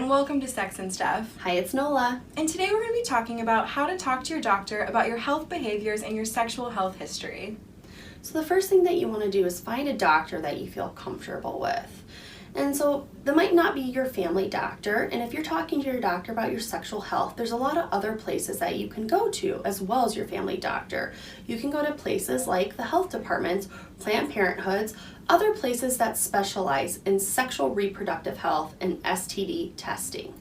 and welcome to Sex and Stuff. Hi, it's Nola. And today we're going to be talking about how to talk to your doctor about your health behaviors and your sexual health history. So the first thing that you want to do is find a doctor that you feel comfortable with. And so that might not be your family doctor, and if you're talking to your doctor about your sexual health, there's a lot of other places that you can go to as well as your family doctor. You can go to places like the health departments, Planned Parenthoods, other places that specialize in sexual reproductive health and STD testing.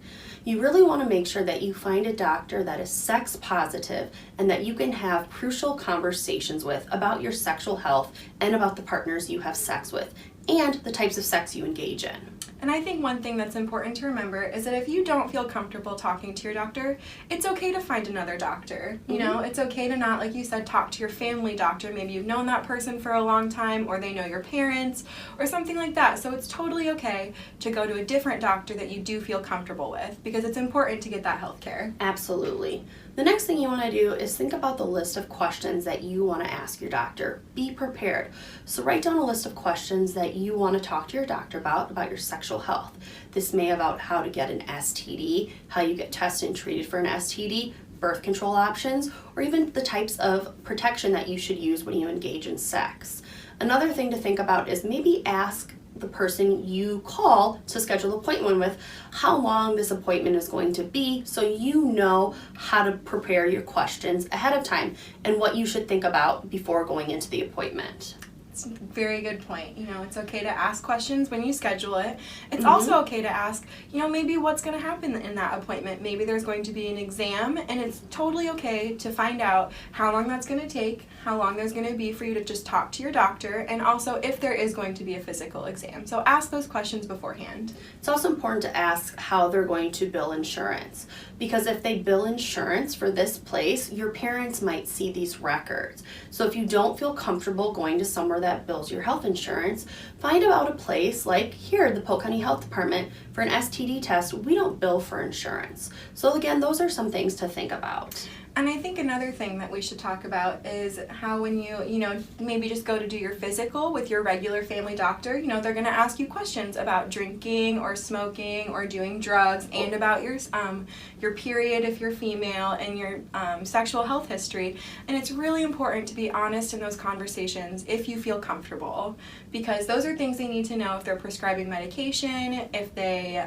You really want to make sure that you find a doctor that is sex positive and that you can have crucial conversations with about your sexual health and about the partners you have sex with and the types of sex you engage in. And I think one thing that's important to remember is that if you don't feel comfortable talking to your doctor, it's okay to find another doctor. You know, it's okay to not, like you said, talk to your family doctor. Maybe you've known that person for a long time, or they know your parents, or something like that. So it's totally okay to go to a different doctor that you do feel comfortable with, because it's important to get that health care. Absolutely. The next thing you want to do is think about the list of questions that you want to ask your doctor. Be prepared. So write down a list of questions that you want to talk to your doctor about your sexual health. This may about how to get an STD, how you get tested and treated for an STD, birth control options, or even the types of protection that you should use when you engage in sex. Another thing to think about is maybe ask the person you call to schedule an appointment with how long this appointment is going to be, so you know how to prepare your questions ahead of time and what you should think about before going into the appointment. It's a very good point. You know, it's okay to ask questions when you schedule it. It's also okay to ask, you know, maybe what's going to happen in that appointment. Maybe there's going to be an exam, and it's totally okay to find out how long that's going to take, how long there's going to be for you to just talk to your doctor, and also if there is going to be a physical exam. So ask those questions beforehand. It's also important to ask how they're going to bill insurance, because if they bill insurance for this place, your parents might see these records. So if you don't feel comfortable going to somewhere that bills your health insurance, find out a place like here, the Polk County Health Department. For an STD test, we don't bill for insurance. So again, those are some things to think about. And I think another thing that we should talk about is how when you know, maybe just go to do your physical with your regular family doctor, you know, they're going to ask you questions about drinking or smoking or doing drugs and about your period if you're female and your sexual health history. And it's really important to be honest in those conversations if you feel comfortable, because those are things they need to know if they're prescribing medication, if they,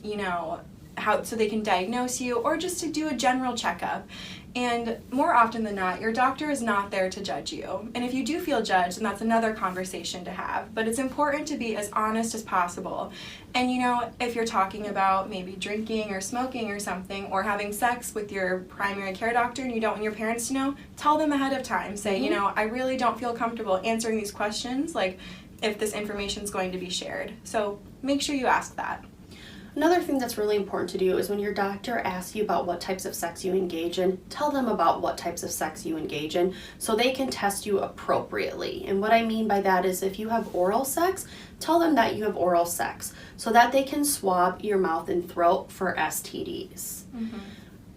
you know, so they can diagnose you, or just to do a general checkup. And more often than not, your doctor is not there to judge you. And if you do feel judged, then that's another conversation to have. But it's important to be as honest as possible. And you know, if you're talking about maybe drinking or smoking or something, or having sex with your primary care doctor and you don't want your parents to know, tell them ahead of time. Say, you know, I really don't feel comfortable answering these questions, like if this information is going to be shared. So make sure you ask that. Another thing that's really important to do is when your doctor asks you about what types of sex you engage in, tell them about what types of sex you engage in so they can test you appropriately. And what I mean by that is if you have oral sex, tell them that you have oral sex so that they can swab your mouth and throat for STDs.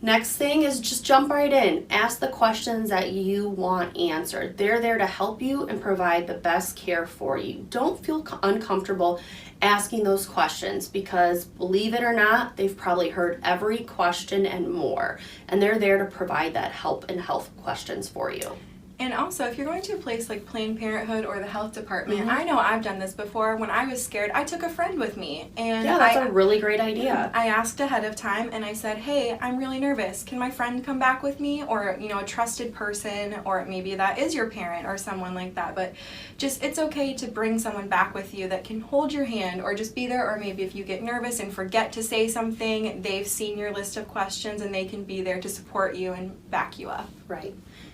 Next thing is just jump right in. Ask the questions that you want answered. They're there to help you and provide the best care for you. Don't feel uncomfortable asking those questions, because believe it or not, they've probably heard every question and more. And they're there to provide that help and health questions for you. And also, if you're going to a place like Planned Parenthood or the health department, I know I've done this before. When I was scared, I took a friend with me. And yeah, that's a really great idea. I asked ahead of time and I said, hey, I'm really nervous. Can my friend come back with me? Or, you know, a trusted person, or maybe that is your parent or someone like that. But just, it's okay to bring someone back with you that can hold your hand or just be there. Or maybe if you get nervous and forget to say something, they've seen your list of questions and they can be there to support you and back you up. Right.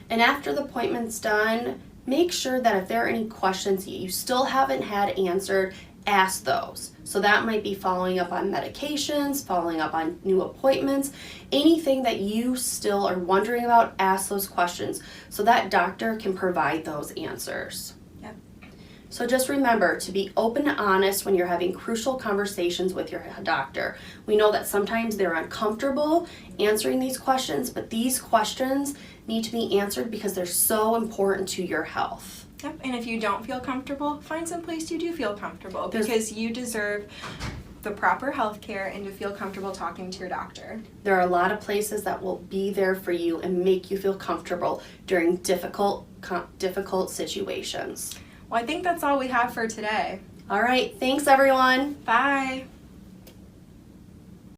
And after the appointment's done, make sure that if there are any questions that you still haven't had answered, ask those. So that might be following up on medications, following up on new appointments, anything that you still are wondering about, ask those questions so that doctor can provide those answers. Yep. So just remember to be open and honest when you're having crucial conversations with your doctor. We know that sometimes they're uncomfortable answering these questions, but these questions need to be answered because they're so important to your health. Yep, and if you don't feel comfortable, find some place you do feel comfortable, because you deserve the proper health care and to feel comfortable talking to your doctor. There are a lot of places that will be there for you and make you feel comfortable during difficult situations. Well, I think that's all we have for today. All right, thanks everyone. Bye.